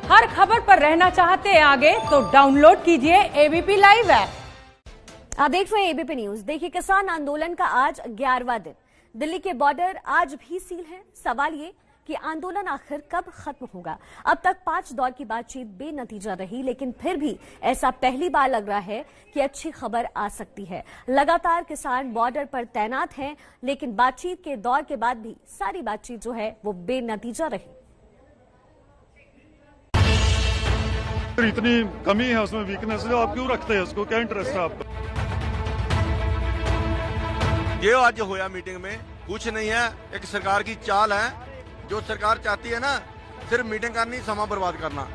हर खबर पर रहना चाहते हैं आगे तो डाउनलोड कीजिए एबीपी लाइव ऐप। आप देख रहे हैं एबीपी न्यूज। देखिए, किसान आंदोलन का आज 11वां दिन। दिल्ली के बॉर्डर आज भी सील है। सवाल ये कि आंदोलन आखिर कब खत्म होगा। अब तक 5 दौर की बातचीत बेनतीजा रही, लेकिन फिर भी ऐसा पहली बार लग रहा है कि अच्छी खबर आ सकती है। लगातार किसान बॉर्डर पर तैनात हैं, लेकिन बातचीत के दौर के बाद भी सारी बातचीत जो है वो बेनतीजा रही। इतनी कमी है उसमें, वीकनेस है, आप क्यों रखते हैं उसको? क्या इंटरेस्ट है आपका? ये आज होया मीटिंग में कुछ नहीं है, एक सरकार की चाल है। जो सरकार चाहती है ना, सिर्फ मीटिंग करनी, समय बर्बाद करना।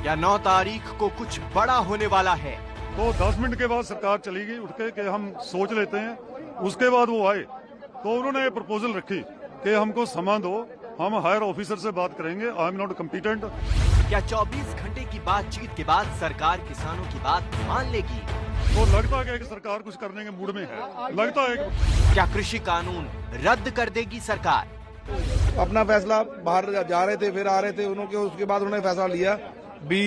या 9 तारीख को कुछ बड़ा होने वाला है। तो 10 मिनट के बाद सरकार चली गई उठ के कि हम सोच लेते हैं। उसके बाद वो आए तो उन्होंने ये प्रपोजल रखी कि हमको समय दो, हम हायर ऑफिसर से बात करेंगे। I am not competent. क्या 24 घंटे की बातचीत के बाद सरकार किसानों की बात मान लेगी? तो लगता है कि सरकार कुछ करने के मूड में है, लगता है क्या कृषि कानून रद्द कर देगी सरकार? अपना फैसला, बाहर जा रहे थे फिर आ रहे थे उन्होंने, उसके बाद उन्होंने फैसला लिया भी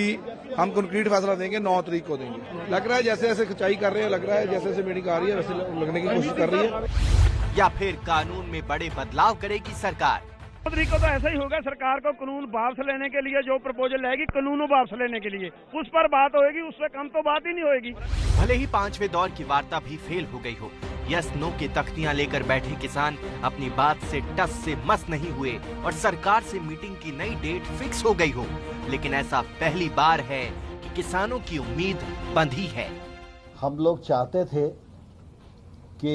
हम कंक्रीट फैसला देंगे, 9 तारीख को देंगे। लग रहा है जैसे जैसे खिंचाई कर रहे हैं, लग रहा है जैसे जैसे मीटिंग आ रही है वैसे लगने की कोशिश कर रही है। या फिर कानून में बड़े बदलाव करेगी सरकार? 9 तारीख को तो ऐसा ही होगा। सरकार को कानून वापस लेने के लिए जो प्रपोजल लाएगी, कानून वापस लेने के लिए उस पर बात होगी, उससे कम तो बात ही नहीं होगी। भले ही 5वें दौर की वार्ता भी फेल हो गई हो, यस नो की तख्तियां लेकर बैठे किसान अपनी बात से टस से मस नहीं हुए और सरकार से मीटिंग की नई डेट फिक्स हो गई हो, लेकिन ऐसा पहली बार है कि किसानों की उम्मीद बंधी है। हम लोग चाहते थे कि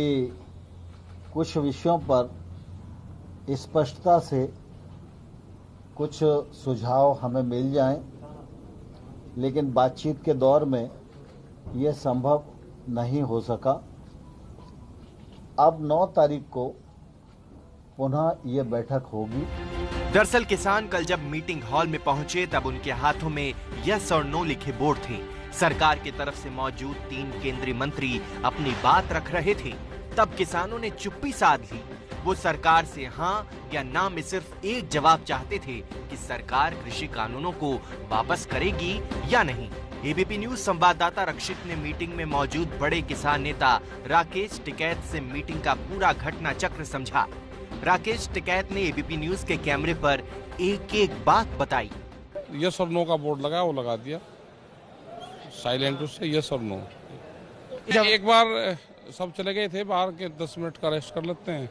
कुछ विषयों पर स्पष्टता से कुछ सुझाव हमें मिल जाएं, लेकिन बातचीत के दौर में ये संभव नहीं हो सका। अब 9 तारीख को पुनः ये बैठक होगी। दरअसल किसान कल जब मीटिंग हॉल में पहुंचे तब उनके हाथों में यस और नो लिखे बोर्ड थे। सरकार की तरफ से मौजूद 3 केंद्रीय मंत्री अपनी बात रख रहे थे। तब किसानों ने चुप्पी साध ली। वो सरकार से हाँ या ना में सिर्फ एक जवाब चाहते थे कि सरकार कृषि कानूनों को वापस करेगी या नहीं। एबीपी न्यूज संवाददाता रक्षित ने मीटिंग में मौजूद बड़े किसान नेता राकेश टिकैत से मीटिंग का पूरा घटना चक्र समझा। राकेश टिकैत ने एबीपी न्यूज के कैमरे पर एक एक बात बताई। यस और नो का बोर्ड लगा, वो लगा दिया साइलेंट, उससे यस और नो। एक बार सब चले गए थे बाहर के, 10 मिनट का रेस्ट कर लेते हैं,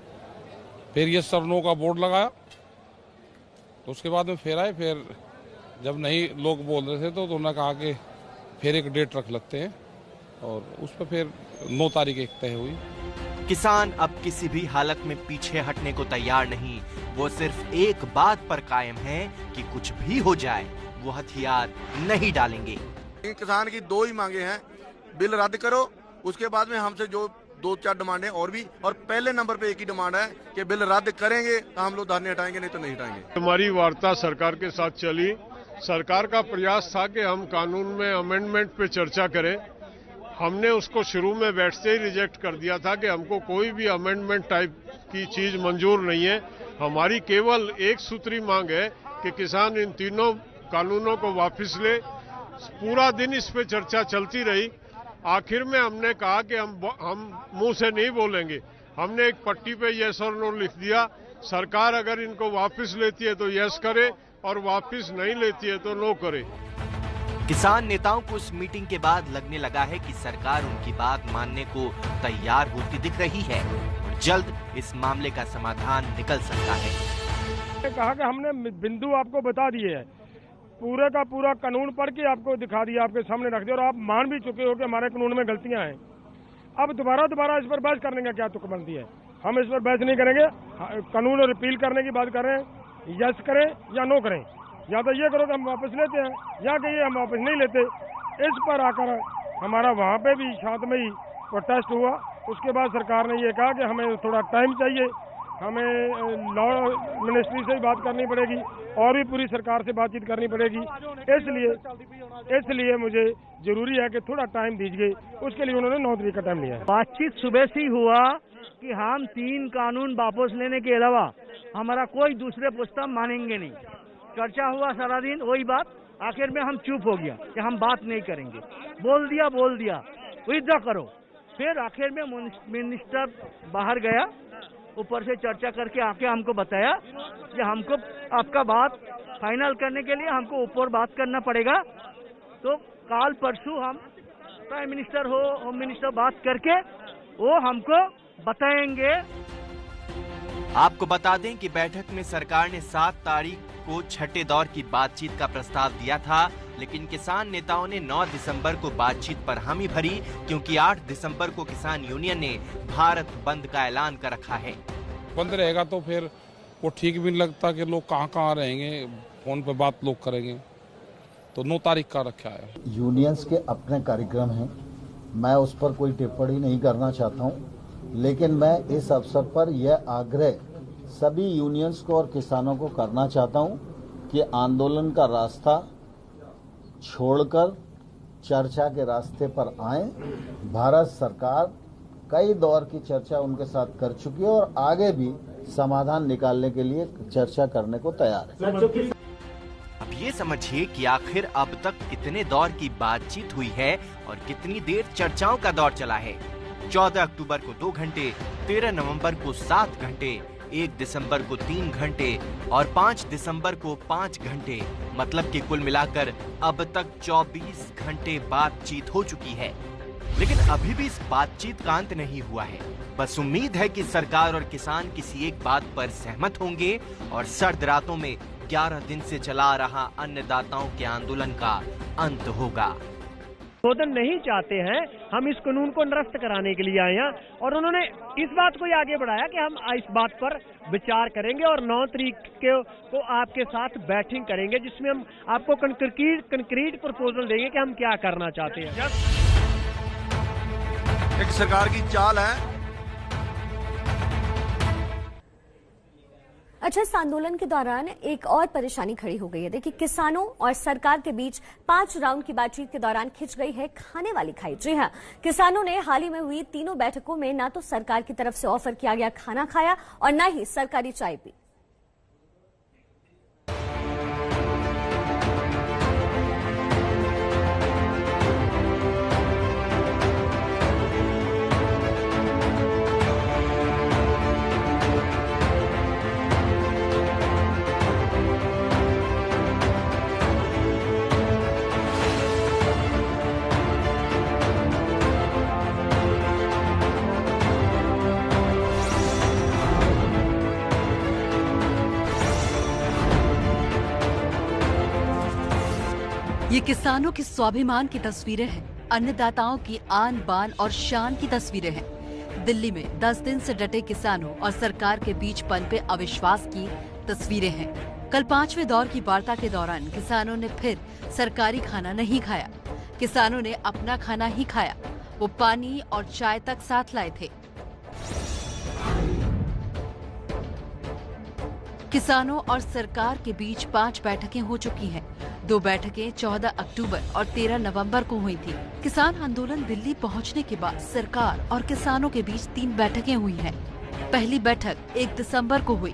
फिर यस और नो का बोर्ड लगाया, तो उसके बाद में फिर आए। फिर जब नहीं लोग बोल रहे थे तो उन्होंने कहा कि फिर एक डेट रख लेते हैं, और उस पर फिर 9 तारीख एक तय हुई। किसान अब किसी भी हालत में पीछे हटने को तैयार नहीं। वो सिर्फ एक बात पर कायम है कि कुछ भी हो जाए वो हथियार नहीं डालेंगे। किसान की 2 ही मांगे हैं, बिल रद्द करो, उसके बाद में हमसे जो 2-4 डिमांड है और भी, और पहले नंबर पे एक ही डिमांड है कि बिल रद्द करेंगे तो हम लोग धरने हटाएंगे, नहीं तो नहीं हटाएंगे। हमारी वार्ता सरकार के साथ चली। सरकार का प्रयास था कि हम कानून में अमेंडमेंट पे चर्चा करें। हमने उसको शुरू में बैठते ही रिजेक्ट कर दिया था कि हमको कोई भी अमेंडमेंट टाइप की चीज मंजूर नहीं है। हमारी केवल एक सूत्री मांग है कि किसान इन तीनों कानूनों को वापस ले। पूरा दिन इस पे चर्चा चलती रही। आखिर में हमने कहा कि हम मुंह से नहीं बोलेंगे। हमने एक पट्टी पे यस और नो लिख दिया। सरकार अगर इनको वापस लेती है तो यस करे, और वापस नहीं लेती है तो नो करे। किसान नेताओं को इस मीटिंग के बाद लगने लगा है कि सरकार उनकी बात मानने को तैयार होती दिख रही है। जल्द इस मामले का समाधान निकल सकता है। कहा कि हमने बिंदु आपको बता दिए है, पूरे का पूरा कानून पढ़ के आपको दिखा दिया, आपके सामने रख दिया, और आप मान भी चुके हो कि हमारे कानून में गलतियां हैं। अब दोबारा इस पर बहस करने का क्या तुक बनती है? हम इस पर बहस नहीं करेंगे। कानून रिपील करने की बात कर रहे हैं, यस करें या नो करें, या तो ये करो कि हम वापस लेते हैं, या कहिए हम वापस नहीं लेते। इस पर आकर हमारा वहाँ पे भी शांतमयी प्रोटेस्ट हुआ। उसके बाद सरकार ने ये कहा कि हमें थोड़ा टाइम चाहिए, हमें लॉ मिनिस्ट्री से भी बात करनी पड़ेगी और भी पूरी सरकार से बातचीत करनी पड़ेगी। इसलिए मुझे जरूरी है कि थोड़ा टाइम दीजिए। उसके लिए उन्होंने 9 तारीख का टाइम लिया है। बातचीत सुबह से ही हुआ कि हम 3 कानून वापस लेने के अलावा हमारा कोई दूसरे प्रस्ताव मानेंगे नहीं। चर्चा हुआ सारा दिन वही बात। आखिर में हम चुप हो गया कि हम बात नहीं करेंगे। बोल दिया विड्रॉ करो। फिर आखिर में मिनिस्टर बाहर गया, ऊपर से चर्चा करके आके हमको बताया कि हमको आपका बात फाइनल करने के लिए हमको ऊपर बात करना पड़ेगा। तो काल परसों हम प्राइम मिनिस्टर हो होम मिनिस्टर बात करके वो हमको बताएंगे। आपको बता दें कि बैठक में सरकार ने 7 तारीख को छठे दौर की बातचीत का प्रस्ताव दिया था, लेकिन किसान नेताओं ने 9 दिसंबर को बातचीत पर हामी भरी, क्योंकि 8 दिसंबर को किसान यूनियन ने भारत बंद का ऐलान कर रखा है। बंद रहेगा तो फिर वो ठीक भी नहीं लगता कि लोग कहाँ रहेंगे, फोन पे बात लोग करेंगे, तो 9 तारीख का रखा है। यूनियंस के अपने कार्यक्रम हैं, मैं उस पर कोई टिप्पणी नहीं करना चाहता हूं, लेकिन मैं इस अवसर पर यह आग्रह सभी यूनियंस को और किसानों को करना चाहता हूं कि आंदोलन का रास्ता छोड़कर चर्चा के रास्ते पर आएं। भारत सरकार कई दौर की चर्चा उनके साथ कर चुकी है और आगे भी समाधान निकालने के लिए चर्चा करने को तैयार है। अब ये समझिए कि आखिर अब तक कितने दौर की बातचीत हुई है और कितनी देर चर्चाओं का दौर चला है। 14 अक्टूबर को 2 घंटे, 13 नवंबर को 7 घंटे, 1 दिसंबर को 3 घंटे और 5 दिसंबर को 5 घंटे, मतलब कि कुल मिलाकर अब तक 24 घंटे बातचीत हो चुकी है। लेकिन अभी भी इस बातचीत का अंत नहीं हुआ है। बस उम्मीद है कि सरकार और किसान किसी एक बात पर सहमत होंगे और सर्द रातों में 11 दिन से चला आ रहा अन्नदाताओं के आंदोलन का अंत होगा। संशोधन नहीं चाहते हैं, हम इस कानून को निरस्त कराने के लिए आए हैं और उन्होंने इस बात को आगे बढ़ाया कि हम इस बात पर विचार करेंगे और 9 तारीख को आपके साथ बैठक करेंगे, जिसमें हम आपको कंक्रीट प्रपोजल देंगे कि हम क्या करना चाहते हैं। एक सरकार की चाल है। अच्छा, इस आंदोलन के दौरान एक और परेशानी खड़ी हो गई है। देखिए, किसानों और सरकार के बीच 5 राउंड की बातचीत के दौरान खिंच गई है खाने वाली खाई। जी हां, किसानों ने हाल ही में हुई तीनों बैठकों में ना तो सरकार की तरफ से ऑफर किया गया खाना खाया और ना ही सरकारी चाय पी। ये किसानों की स्वाभिमान की तस्वीरें हैं, अन्नदाताओं की आन बान और शान की तस्वीरें हैं। दिल्ली में 10 दिन से डटे किसानों और सरकार के बीच पनपे अविश्वास की तस्वीरें हैं। कल 5वें दौर की वार्ता के दौरान किसानों ने फिर सरकारी खाना नहीं खाया। किसानों ने अपना खाना ही खाया। वो पानी और चाय तक साथ लाए थे। किसानों और सरकार के बीच 5 बैठकें हो चुकी हैं। 2 बैठकें 14 अक्टूबर और 13 नवंबर को हुई थी। किसान आंदोलन दिल्ली पहुंचने के बाद सरकार और किसानों के बीच 3 बैठकें हुई हैं। पहली बैठक 1 दिसंबर को हुई,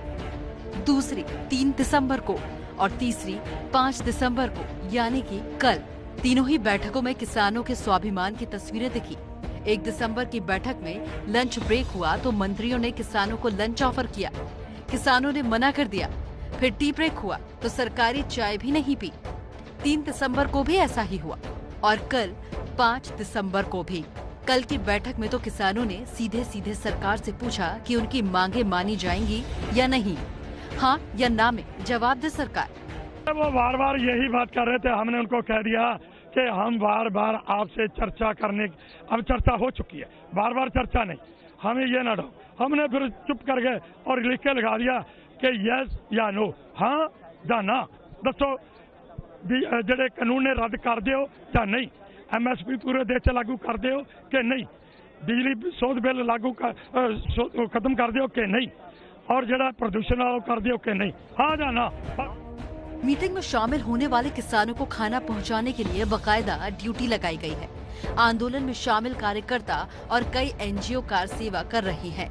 दूसरी 3 दिसंबर को और तीसरी 5 दिसंबर को, यानी कि कल। तीनों ही बैठकों में किसानों के स्वाभिमान की तस्वीरें दिखी। 1 दिसंबर की बैठक में लंच ब्रेक हुआ तो मंत्रियों ने किसानों को लंच ऑफर किया। किसानों ने मना कर दिया। फिर टी ब्रेक हुआ तो सरकारी चाय भी नहीं पी। 3 दिसंबर को भी ऐसा ही हुआ और कल 5 दिसंबर को भी। कल की बैठक में तो किसानों ने सीधे सीधे सरकार से पूछा कि उनकी मांगे मानी जाएंगी या नहीं, हाँ या ना में जवाब दे सरकार। वो बार बार यही बात कर रहे थे। हमने उनको कह दिया कि हम बार बार आपसे चर्चा करने, अब चर्चा हो चुकी है, बार बार चर्चा नहीं, हमें ये ना डो। हमने फिर चुप कर गए और लिख के लगा दिया कि यस या नो, हाँ या ना। दसो ਜਿਹੜੇ ਕਾਨੂੰਨ ने रद्द कर दियो या नहीं, MSP पूरे देश च लागू कर दियो कि नहीं, बिजली सोध बिल लागू खत्म कर दियो कि नहीं, और जड़ा प्रदूषण वाला कर दियो कि नहीं, हाँ या ना। मीटिंग में शामिल होने वाले किसानों को खाना पहुंचाने के लिए बाकायदा ड्यूटी लगाई गई है। आंदोलन में शामिल कार्यकर्ता और कई NGO कार सेवा कर रही हैं।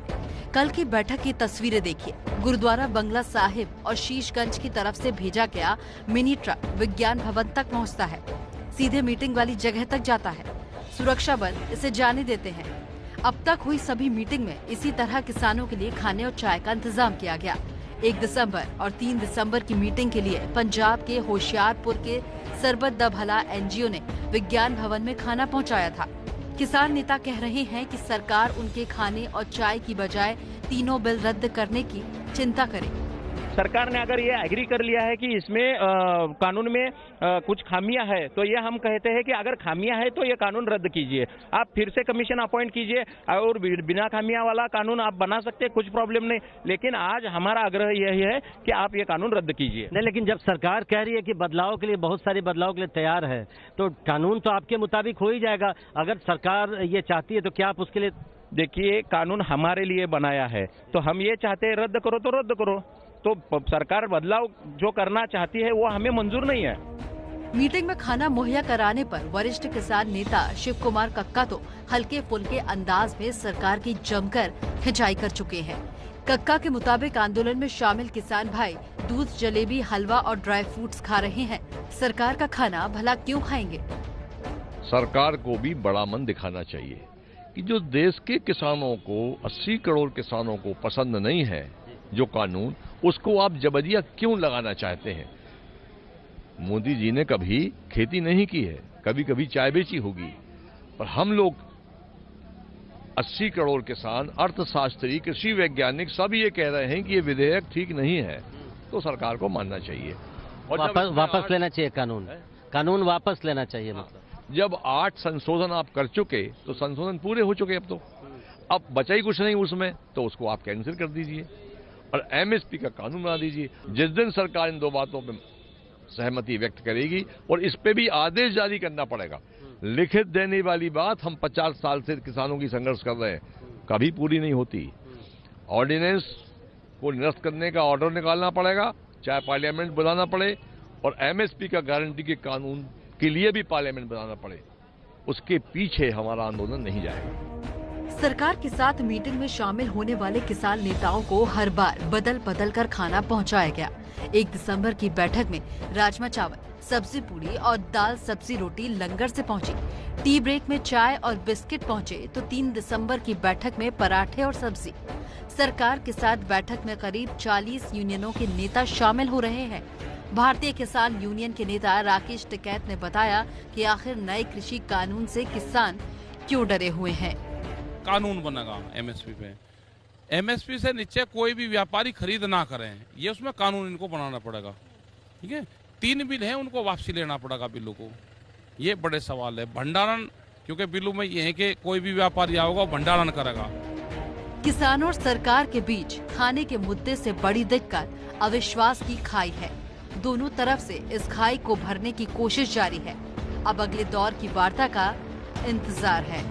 कल की बैठक की तस्वीरें देखिए। गुरुद्वारा बंगला साहिब और शीशगंज की तरफ से भेजा गया मिनी ट्रक विज्ञान भवन तक पहुंचता है, सीधे मीटिंग वाली जगह तक जाता है। सुरक्षा बल इसे जाने देते हैं। अब तक हुई सभी मीटिंग में इसी तरह किसानों के लिए खाने और चाय का इंतजाम किया गया। 1 दिसंबर और 3 दिसंबर की मीटिंग के लिए पंजाब के होशियारपुर के सरबत द भला NGO ने विज्ञान भवन में खाना पहुंचाया था। किसान नेता कह रहे हैं कि सरकार उनके खाने और चाय की बजाय तीनों बिल रद्द करने की चिंता करे। सरकार ने अगर ये एग्री कर लिया है कि इसमें कानून में कुछ खामियां है, तो ये हम कहते हैं कि अगर खामियां है तो ये कानून रद्द कीजिए, आप फिर से कमीशन अपॉइंट कीजिए और बिना खामियां वाला कानून आप बना सकते हैं, कुछ प्रॉब्लम नहीं। लेकिन आज हमारा आग्रह यही है कि आप ये कानून रद्द कीजिए। नहीं, लेकिन जब सरकार कह रही है कि बदलाव के लिए, बहुत सारे बदलाव के लिए तैयार है, तो कानून तो आपके मुताबिक हो ही जाएगा। अगर सरकार ये चाहती है तो क्या आप उसके लिए? देखिए, कानून हमारे लिए बनाया है, तो हम ये चाहते हैं रद्द करो तो रद्द करो। तो सरकार बदलाव जो करना चाहती है वो हमें मंजूर नहीं है। मीटिंग में खाना मुहैया कराने पर वरिष्ठ किसान नेता शिव कुमार कक्का तो हल्के फुल्के अंदाज में सरकार की जमकर खिंचाई कर चुके हैं। कक्का के मुताबिक आंदोलन में शामिल किसान भाई दूध, जलेबी, हलवा और ड्राई फ्रूट्स खा रहे हैं। सरकार का खाना भला क्यों खाएंगे? सरकार को भी बड़ा मन दिखाना चाहिए कि जो देश के किसानों को, 80 करोड़ किसानों को पसंद नहीं है जो कानून, उसको आप जबरिया क्यों लगाना चाहते हैं? मोदी जी ने कभी खेती नहीं की है, कभी कभी चाय बेची होगी, पर हम लोग 80 करोड़ किसान, अर्थशास्त्री, कृषि वैज्ञानिक सब ये कह रहे हैं कि ये विधेयक ठीक नहीं है, तो सरकार को मानना चाहिए और वापस लेना चाहिए कानून वापस लेना चाहिए। मतलब जब 8 संशोधन आप कर चुके तो संशोधन पूरे हो चुके, अब बचा ही कुछ नहीं उसमें, तो उसको आप कैंसिल कर दीजिए और MSP का कानून बना दीजिए। जिस दिन सरकार इन 2 बातों पर सहमति व्यक्त करेगी और इस पे भी आदेश जारी करना पड़ेगा। लिखित देने वाली बात हम 50 साल से किसानों की संघर्ष कर रहे हैं, कभी पूरी नहीं होती। ऑर्डिनेंस को निरस्त करने का ऑर्डर निकालना पड़ेगा, चाहे पार्लियामेंट बुलाना पड़े, और MSP का गारंटी के कानून के लिए भी पार्लियामेंट बनाना पड़े। उसके पीछे हमारा आंदोलन नहीं जाएगा। सरकार के साथ मीटिंग में शामिल होने वाले किसान नेताओं को हर बार बदल बदल कर खाना पहुंचाया गया। 1 दिसंबर की बैठक में राजमा चावल, सब्जी पूरी और दाल सब्जी रोटी लंगर से पहुंची। टी ब्रेक में चाय और बिस्किट पहुंचे तो 3 दिसंबर की बैठक में पराठे और सब्जी। सरकार के साथ बैठक में करीब 40 यूनियनों के नेता शामिल हो रहे हैं। भारतीय किसान यूनियन के नेता राकेश टिकैत ने बताया कि आखिर नए कृषि कानून से किसान क्यों डरे हुए हैं। कानून बनेगा MSP पे, MSP से नीचे कोई भी व्यापारी खरीद ना करें, ये उसमें कानून इनको बनाना पड़ेगा। ठीक है, 3 बिल हैं, उनको वापसी लेना पड़ेगा बिलों को। ये बड़े सवाल है। भंडारण, क्योंकि बिलों में ये है कि कोई भी व्यापारी आओगा भंडारण करेगा। किसानों और सरकार के बीच खाने के मुद्दे से बड़ी दिक्कत अविश्वास की खाई है। दोनों तरफ से इस खाई को भरने की कोशिश जारी है। अब अगले दौर की वार्ता का इंतजार है।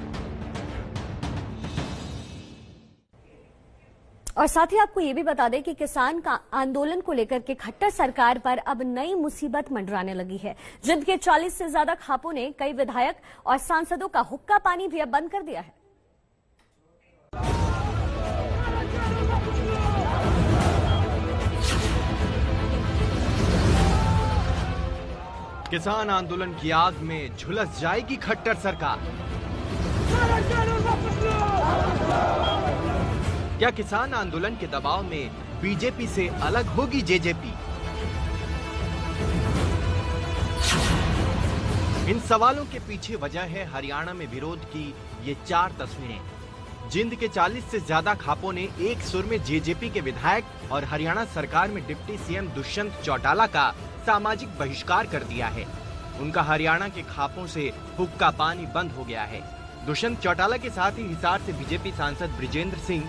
और साथ ही आपको ये भी बता दें कि किसान का आंदोलन को लेकर के खट्टर सरकार पर अब नई मुसीबत मंडराने लगी है। जिंद के 40 से ज्यादा खापों ने कई विधायक और सांसदों का हुक्का पानी भी अब बंद कर दिया है। किसान आंदोलन की आग में झुलस जाएगी खट्टर सरकार। क्या किसान आंदोलन के दबाव में बीजेपी से अलग होगी जेजेपी? इन सवालों के पीछे वजह है हरियाणा में विरोध की ये 4 तस्वीरें। जिंद के 40 से ज्यादा खापों ने एक सुर में जेजेपी के विधायक और हरियाणा सरकार में डिप्टी सीएम दुष्यंत चौटाला का सामाजिक बहिष्कार कर दिया है। उनका हरियाणा के खापों से हुक्का पानी बंद हो गया है। दुष्यंत चौटाला के साथ ही हिसार से बीजेपी सांसद ब्रिजेंद्र सिंह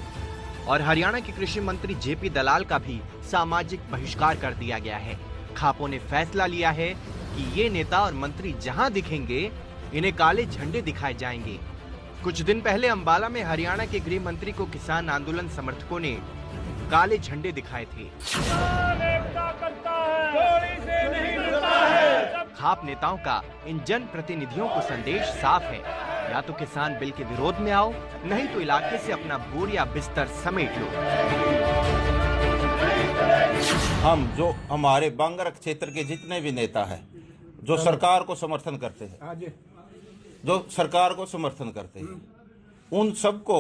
और हरियाणा के कृषि मंत्री जेपी दलाल का भी सामाजिक बहिष्कार कर दिया गया है। खापों ने फैसला लिया है कि ये नेता और मंत्री जहां दिखेंगे इन्हें काले झंडे दिखाए जाएंगे। कुछ दिन पहले अंबाला में हरियाणा के गृह मंत्री को किसान आंदोलन समर्थकों ने काले झंडे दिखाए थे। खाप नेताओं का इन जन प्रतिनिधियों को संदेश साफ है या तो किसान बिल के विरोध में आओ, नहीं तो इलाके से अपना बोरिया बिस्तर समेट लो। हम जो हमारे बांगर क्षेत्र के जितने भी नेता हैं जो सरकार को समर्थन करते हैं, उन सबको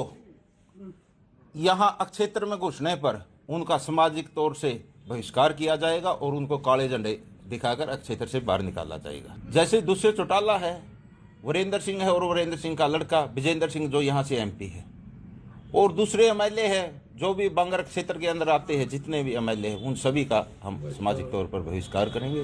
यहाँ क्षेत्र में घुसने पर उनका सामाजिक तौर से बहिष्कार किया जाएगा और उनको काले झंडे दिखाकर क्षेत्र से बाहर निकाला जाएगा। जैसे दूसरे चौटाला है, वीरेंद्र सिंह है और वीरेंद्र सिंह का लड़का विजेंद्र सिंह जो यहाँ से एमपी है, और दूसरे एमएलए है जो भी बांगर क्षेत्र के अंदर आते हैं, जितने भी एमएलए हैं उन सभी का हम सामाजिक तौर पर बहिष्कार करेंगे।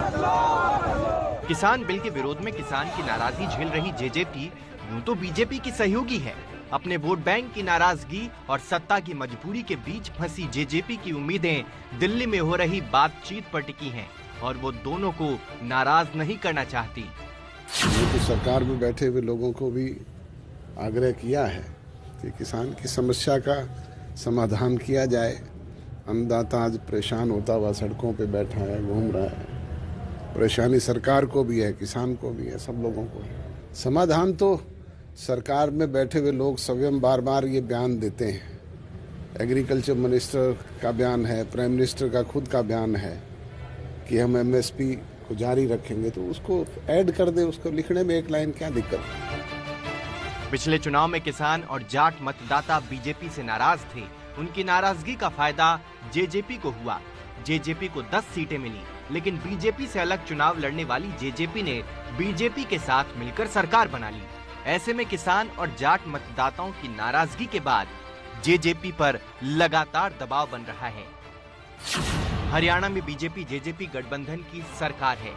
किसान बिल के विरोध में किसान की नाराजगी झेल रही जेजेपी यूं तो बीजेपी की सहयोगी है। अपने वोट बैंक की नाराजगी और सत्ता की मजबूरी के बीच फंसी जेजेपी की उम्मीदें दिल्ली में हो रही बातचीत पर टिकी हैं और वो दोनों को नाराज नहीं करना चाहती। तो सरकार में बैठे हुए लोगों को भी आग्रह किया है कि किसान की समस्या का समाधान किया जाए। अन्नदाता आज परेशान होता हुआ सड़कों पे बैठा है, घूम रहा है। परेशानी सरकार को भी है, किसान को भी है, सब लोगों को है। समाधान तो सरकार में बैठे हुए लोग स्वयं बार बार ये बयान देते हैं। एग्रीकल्चर मिनिस्टर का बयान है, प्राइम मिनिस्टर का खुद का बयान है कि हम एमएसपी को जारी रखेंगे, तो उसको ऐड कर दे, उसको लिखने में एक लाइन क्या दिक्कत है। पिछले चुनाव में किसान और जाट मतदाता बीजेपी से नाराज थे। उनकी नाराजगी का फायदा जेजेपी को हुआ। जेजेपी को 10 सीटें मिली, लेकिन बीजेपी से अलग चुनाव लड़ने वाली जेजेपी ने बीजेपी के साथ मिलकर सरकार बना ली। ऐसे में किसान और जाट मतदाताओं की नाराजगी के बाद जेजेपी पर लगातार दबाव बन रहा है। हरियाणा में बीजेपी जेजेपी गठबंधन की सरकार है।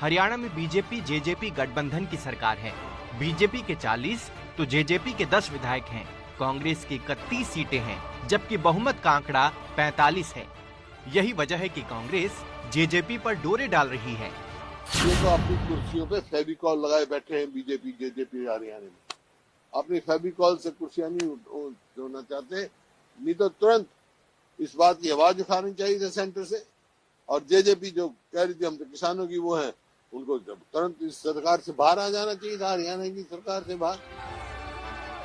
हरियाणा में बीजेपी जेजेपी गठबंधन की सरकार है। बीजेपी के 40 तो जेजेपी के 10 विधायक हैं। कांग्रेस की 31 सीटें हैं, जबकि बहुमत का आंकड़ा 45 है। यही वजह है कि कांग्रेस जेजेपी पर डोरे डाल रही है। ये तो अपनी कुर्सियों पे फेविकॉल लगाए बैठे हैं बीजेपी जेजेपी हरियाणा में। अपनी फेविकॉल से कुर्सियां नहीं होना चाहते, नहीं तो तुरंत इस बात की आवाज उठानी चाहिए था सेंटर से। और जेजेपी जो कह रही थी हम तो किसानों की वो है, उनको तुरंत इस सरकार से बाहर आ जाना चाहिए था, हरियाणा की सरकार से बाहर।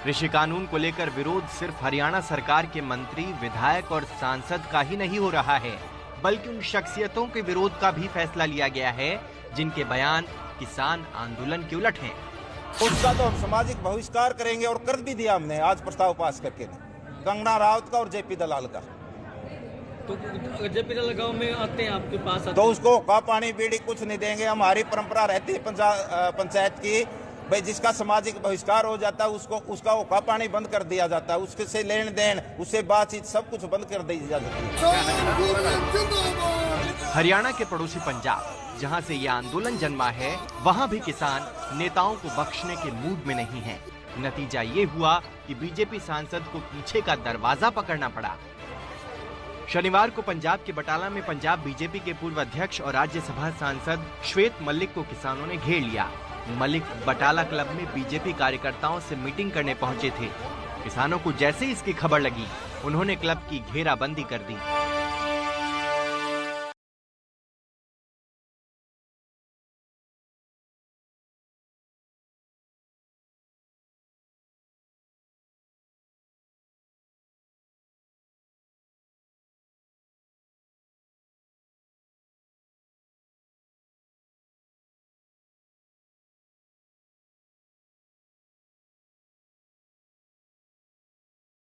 कृषि कानून को लेकर विरोध सिर्फ हरियाणा सरकार के मंत्री, विधायक और सांसद का ही नहीं हो रहा है, बल्कि उन शख्सियतों के विरोध का भी फैसला लिया गया है जिनके बयान किसान आंदोलन के उलट हैं। उसका तो हम सामाजिक बहिष्कार करेंगे और कर भी दिया हमने आज प्रस्ताव पास करके, कंगना राउत का और जेपी दलाल का। तो जेपी दलाल गांव में आते हैं आपके पास तो उसको का पानी बीड़ी कुछ नहीं देंगे। हमारी परंपरा रहती है पंचायत की, भाई जिसका सामाजिक बहिष्कार हो जाता है उसका ओका पानी बंद कर दिया जाता है, उसके से लेन देन, उससे बातचीत सब कुछ बंद कर दी जाती है। हरियाणा के पड़ोसी पंजाब, जहां से यह आंदोलन जन्मा है, वहां भी किसान नेताओं को बख्शने के मूड में नहीं है। नतीजा ये हुआ कि बीजेपी सांसद को पीछे का दरवाजा पकड़ना पड़ा। शनिवार को पंजाब के बटाला में पंजाब बीजेपी के पूर्व अध्यक्ष और राज्यसभा सांसद श्वेत मलिक को किसानों ने घेर लिया। मलिक बटाला क्लब में बीजेपी कार्यकर्ताओं से मीटिंग करने पहुंचे थे। किसानों को जैसे इसकी खबर लगी, उन्होंने क्लब की घेराबंदी कर दी।